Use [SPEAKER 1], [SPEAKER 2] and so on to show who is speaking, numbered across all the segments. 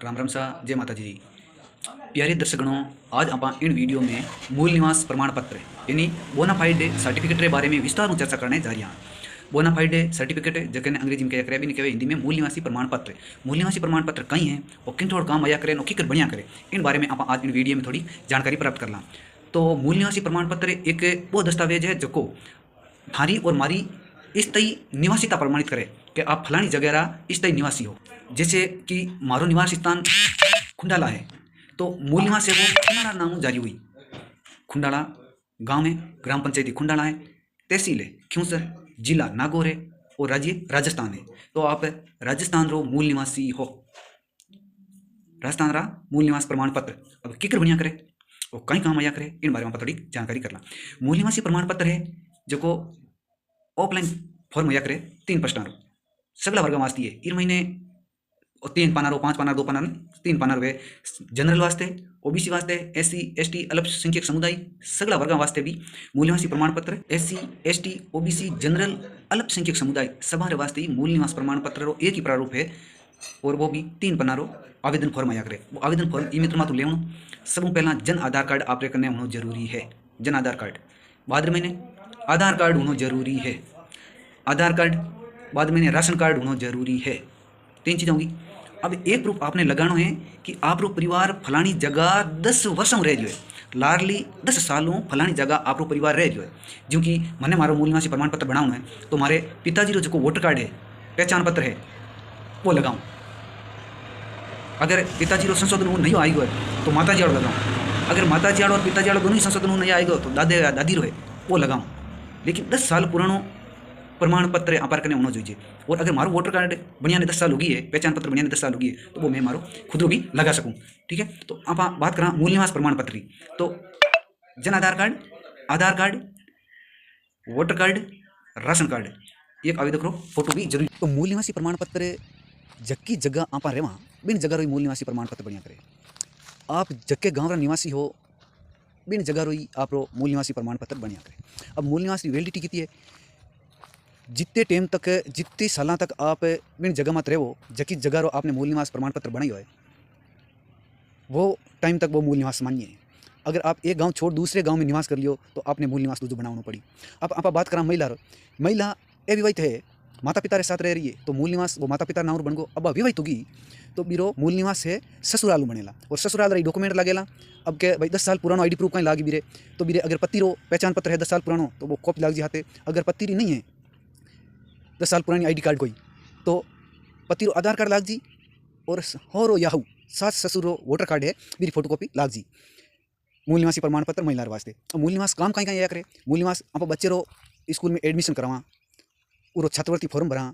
[SPEAKER 1] राम राम सा जय माता जी। प्यारे दर्शकगणों, आज आप इन वीडियो में मूल निवास प्रमाण पत्र यानी बोनाफाइड सर्टिफिकेट के बारे में विस्तार में चर्चा करने जा रही हैं। बोनाफाइड सर्टिफिकेट जैसे अंग्रेजी में कह भी नहीं कहे, हिंदी में मूल निवासी प्रमाण पत्र। मूल निवासी प्रमाण पत्र कई हैं और किन थोड़ा काम आया करें और किकर बढ़िया करें, इन बारे में आप आज इन वीडियो में थोड़ी जानकारी प्राप्त करना। तो मूल निवासी प्रमाण पत्र एक वो दस्तावेज है जो थारी और मारी स्थायी निवासिता प्रमाणित करे कि आप फलानी जगह रहा स्थायी निवासी हो। जैसे कि मारो निवास स्थान खुंडाला है तो मूल निवास है वो खुंडाला नाम जारी हुई। खुंडाला गांव में ग्राम पंचायती खुंडाला है, तहसील है क्यूंसर, जिला नागौर है और राज्य राजस्थान है। तो आप राजस्थान रो मूल निवासी हो, राजस्थान रा मूल निवास प्रमाण पत्र अब किकर बढ़िया करे और कई काम आया करे, इन बारे में थोड़ी जानकारी करना। मूल निवासी प्रमाण पत्र है जो ऑफलाइन फॉर्म होया करे 3 पृष्ठार सगला वर्ग वास्ते है। इन महीने 3 पाना 5 पाना 2 पाना 3 पाना वे जनरल वास्ते, ओबीसी वास्ते, एससी एसटी अल्पसंख्यक समुदाय सगला वर्ग वास्ते भी मूल निवासी प्रमाण पत्र एससी एसटी ओबीसी जनरल अल्पसंख्यक समुदाय सभा वास्ते ही मूल निवास प्रमाण पत्र एक ही प्रारूप है और वो भी 3 पन्ना आवेदन फॉर्म आया करे। वो आवेदन फॉर्म ई मित्र ले सब पहला जन आधार कार्ड आपरे करने होना जरूरी है। जन आधार कार्ड बाद महीने आधार कार्ड होना जरूरी है। आधार कार्ड बाद में राशन कार्ड होना जरूरी है। 3 चीज़ें होंगी। अब एक प्रूफ आपने लगाना है कि आप रो परिवार फलानी जगह 10 वर्षों रह जो है, लारली 10 सालों फलानी जगह आप रो परिवार रह जो है। क्योंकि मैंने मारो मूल निवासी प्रमाण पत्र बनाऊँ है तो हमारे पिताजी रो जो वोटर कार्ड है, पहचान पत्र है, वो लगाऊँ। अगर पिताजी रो संशोधन वो नहीं आएगा तो माताजी वालों लगाऊँ। अगर माताजी वालों और पिताजी वालों दोनों ही संशोधन नहीं आएगा तो दादे या दादी रो है वो लगाऊँ। लेकिन 10 साल पुरानो प्रमाण पत्र अपार करने होना चाहिए। और अगर मारो वोटर कार्ड बढ़िया ने 10 साल होगी है, पहचान पत्र बढ़िया ने 10 साल होगी है तो वो मैं मारो खुद भी लगा सकूँ। ठीक है, तो आप बात करा मूल निवास प्रमाण पत्र की। तो जन Aadhaar card, voter card, ration card, एक आवेदक रो फोटो भी जरूरी। तो मूल निवासी प्रमाण पत्र जक्की जगह आप रेवा बिन जगह रोई मूल निवासी प्रमाण पत्र बढ़िया करे। आप जक्के गाँव रा निवासी हो बिन जगह रोई आप रो मूल निवासी प्रमाण पत्र बढ़िया करे। अब मूल निवासी वैलिडिटी कितनी है, जितने टाइम तक जितने साल तक आप बिन जगह मत रहो जकी जगह रो आपने मूल निवास प्रमाण पत्र बनाई हो है वो टाइम तक वो मूल निवास मान्य है। अगर आप एक गांव छोड़ दूसरे गांव में निवास कर लियो तो आपने मूल निवास दूसरा बनाना पड़ी। अब आप बात करा महिला अविवाहित है, माता पिता के साथ रह रही है तो मूल निवास वो माता पिता नाम बन गो। अब अविवाहित होगी तो बीरो मूल निवास है ससुरालू बनेला और ससुराल रही डॉक्यूमेंट लगेला। अब के भाई 10 साल पुरानो आईडी प्रूफ कहीं लागी बीरे तो बीरे अगर पति रो पहचान पत्र है 10 साल पुरानो तो वो कॉपी लाग जी हाथे। अगर पति री नहीं है 10 साल पुरानी आईडी कार्ड कोई तो पति रो आधार कार्ड लाग जी और होरो याहू सास ससुर रो वोटर कार्ड है मेरी फोटो कॉपी लाग जी। मूल निवासी प्रमाण पत्र महिला वास्ते। और मूल निवास काम कहीं कहीं आया करे। मूल निवास आप बच्चे रो स्कूल में एडमिशन करवा और छात्रवृत्ति फॉर्म भरा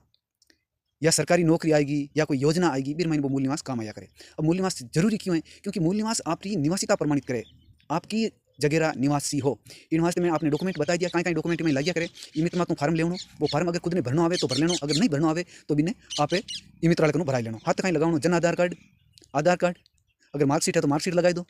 [SPEAKER 1] या सरकारी नौकरी आएगी या कोई योजना आएगी फिर मैंने वो मूल निवास काम आया करे। अब मूल निवास जरूरी क्यों है, क्योंकि मूल निवास आपकी निवासिता प्रमाणित करे, आपकी जगह निवासी हो। इन वास्ते में आपने डॉक्यूमेंट बता दिया कहीं डॉक्यूमेंट में लाइया करे। ई मित्र तुम फार्म लेनो, वो फार्म अगर खुद ने भरना आवे तो भर लेनो, अगर नहीं भरना आवे तो बिने आप ई मित्र वाले भराई लेनो। हाथ कहीं लगाओ जन आधार कार्ड अगर मार्कशीट है तो मार्कशीट लगाई दो,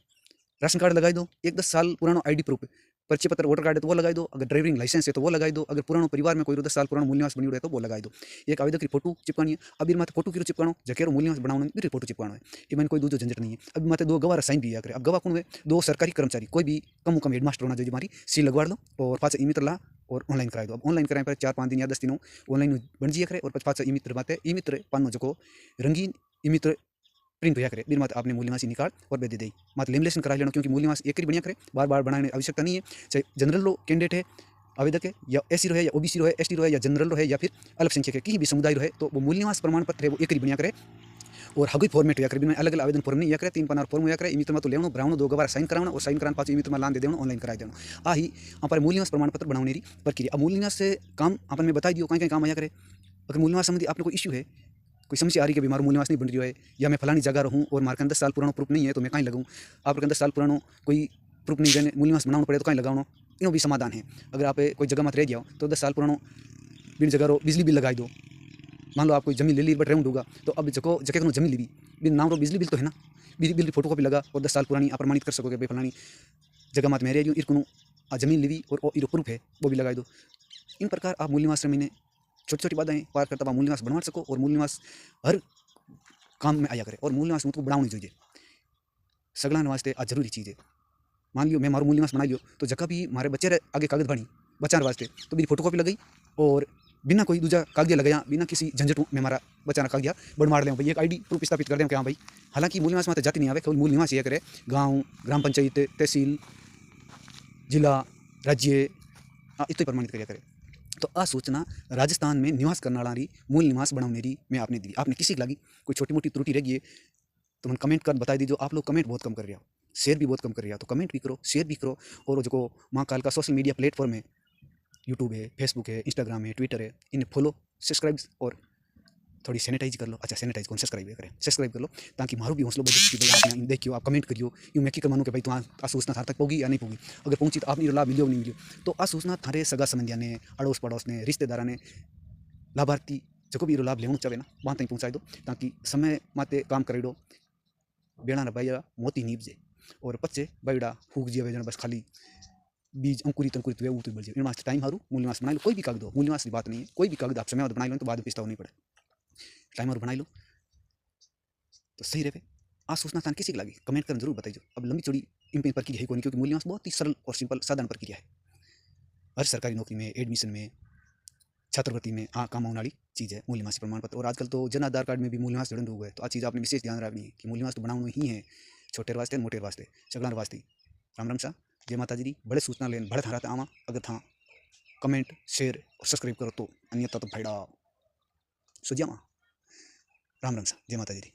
[SPEAKER 1] राशन कार्ड लगाई दो, एक 10 साल पुराना आईडी प्रूफ परिचय पत्र वोटर कार्ड है तो वो लगाई दो, अगर ड्राइविंग लाइसेंस है तो वो लगाई दो, अगर पुरानो परिवार में कोई 10 साल पुराना मूल निवास बनी है तो वो लगाई दो। एक आवेदक की फोटो चिपकानी है। अब इन फोटो की चिपकानो जकेरो मूल निवास बनाना फिर फोटो चिपकाना है। ये मैंने कोई दूसरा झंझट नहीं है। अभी माते 2 गवाह साइन भी किया करे। अब गवाह कौन है, 2 सरकारी कर्मचारी, कोई भी कम हेडमास्टर होना चाहिए, हमारी सील लगवा लो और 5 ई मित्र ला और ऑनलाइन कराई दो। अब ऑनलाइन कराए पर 4-5 दिन या 10 दिनों ऑनलाइन बन जाइए करे और 5 ई मित्र बातें ई मित्र पानो जो रंगीन ई मित्र प्रिंट होया करे बिन मत आपने मूल निवासी निकाल और दे दी मत लेमिनेशन करा लेना। क्योंकि मूल निवास एक ही बढ़िया करे, बार बार बनाने की आवश्यकता नहीं है। चाहे जनरल लो कैंडिडेट है आवेदक है या एससी रो है या ओबीसी रो है, एसटी रो है या जनरल रो है या फिर अल्पसंख्यक है, किसी भी समुदाय रो है तो वो मूल निवास प्रमाण पत्र है वो एक ही बढ़िया करे और हगुई फॉर्मेट होया करे। अलग अलग आवेदन फॉर्म नहीं करे, 3 पन्ना फॉर्म होया करे। ई मित्र तो लेवनो ब्राउनो 2 गवार साइन कराना और साइन कराने 5 ई मित्र लान दे देना ऑनलाइन कराई देना। आ ही हमारे मूल निवास प्रमाण पत्र बनाने की प्रक्रिया। अब मूल निवास से काम अपन में बताई दियो कहीं काम आया करे। अगर मूल निवास संबंधी आपने कोई इश्यू है, कोई समस्या आ रही है कि बीमार मूल निवास नहीं बन रही है या मैं फलानी जगह रहूँ और मार्क 10 साल पुराना प्रूफ नहीं है तो मैं कहीं लगाऊँ, आपके 10 साल पुराना कोई प्रूफ नहीं देने मूल निवास बनाना पड़े तो कहीं लगाओ, इन भी समाधान है। अगर आप कोई जगह मत रह जाओ तो 10 साल पुराना बिन जगह रो बिजली बिल लगाई दो। मान लो आप कोई जमीन ले ली बट राउंड होगा तो अब जगह जगह जमीन ली बिन नाम रो बिजली बिल तो है ना, बिजली बिल की फोटो कॉपी लगा और 10 साल पुरानी आप प्रमाणित कर सकोगे भाई फलानी जगह मत मैं रह रही हूँ, जमीन ली और इरो प्रूफ है वो भी लगाई दो। इन प्रकार आप मूल निवास में छोटी छोटी बातें पार करता हुआ मूल निवास बनवा सको और मूल निवास हर काम में आया करे और मूल निवास तो बनावनी જોઈએ सगळाने वास्ते आ जरूरी चीज़ है। मान लियो मैं मारो मूल निवास बना लियो तो जगह भी मारे बच्चे रे आगे कागज बनी बचाने वास्ते तो मेरी फोटोकॉपी लगाई और बिना कोई दूजा कागज लगाया बिना किसी झंझट में मारा बचाना कागज बड़ मार लें भाई एक आईडी प्रूफ स्थापित कर दें कि हाँ भाई हालांकि मूल निवास में जाति नहीं आवे केवल मूल निवास ये करे गाँव ग्राम पंचायत तहसील जिला राज्य इतो प्रमाणित करिया करे। तो आ सूचना राजस्थान में निवास करने वाली मूल निवास बनाने री मैं आपने दी। आपने किसी की लगी कोई छोटी मोटी त्रुटि रह गई है तो मैंने कमेंट कर बता दीजिए। आप लोग कमेंट बहुत कम कर रहे हो, शेयर भी बहुत कम कर रहे हो, तो कमेंट भी करो, शेयर भी करो। और जो माँ काल का सोशल मीडिया प्लेटफॉर्म है, यूट्यूब है, फेसबुक है, इंस्टाग्राम है, ट्विटर है, इन्हें फॉलो सब्सक्राइब और थोड़ी सैनिटाइज कर लो। अच्छा सैनिटाइज कौन सब्सक्राइब करें, सब्सक्राइब कर लो ताकि मारो भी हौसलो बढ़े कि भाई आपने देखियो, आप कमेंट करियो। यूँ मैं की कर मानूँ कि भाई तुम्हारा सूचना थार तक पहुँची या नहीं पहुँची। अगर पहुँची तो आपने लाभ मिलियो नहीं मिलियो तो आ सूचना थारे सगा संबंधिया ने, अड़ोस पड़ोस ने, रिश्तेदारा ने, लाभार्थी जो भी लाभ लेना चाहे ना वहाँ तक पहुँचाई दो ताकि समय माते काम कर दो। बेड़ा बाइया मोती नीपजे और पच्चे बाइड़ा फूक जिया वेजन बस खाली बीज अंकुरित अंकुरित हुए तो बढ़ जाए। इन टाइम हारू मूल निवास बना लो, कोई भी कागज हो, मूल निवास की बात नहीं है, कोई भी कागज आप समय बना लो तो बाद में पछतावा नहीं पड़े। टाइम हारू बना लो तो सही रहे। आज सूचना स्थान किसी की लगी कमेंट कर जरूर बताइए। अब लंबी चौड़ी इन पर प्रक्रिया है, क्योंकि मूल निवास बहुत ही सरल और सिंपल साधारण प्रक्रिया है। हर सरकारी नौकरी में, एडमिशन में, छात्रवृत्ति में काम आने वाली चीज़ है मूल निवासी प्रमाण पत्र। और आजकल तो जन आधार कार्ड में भी मूल निवास जुड़े हुए हैं, तो आ चीज़ आपने विशेष ध्यान रखनी है कि मूल निवास तो बनाना ही है, छोटे वास्ते मोटे वास्ते सगलार वास्ते। राम राम सा, जय माता जी। बड़े सूचना लेन बड़े थारा आवा अगर था कमेंट शेयर और सब्सक्राइब करो तो, अन्यथा तो भाईड़ा सुझावा। राम राम सा, जय माता जी।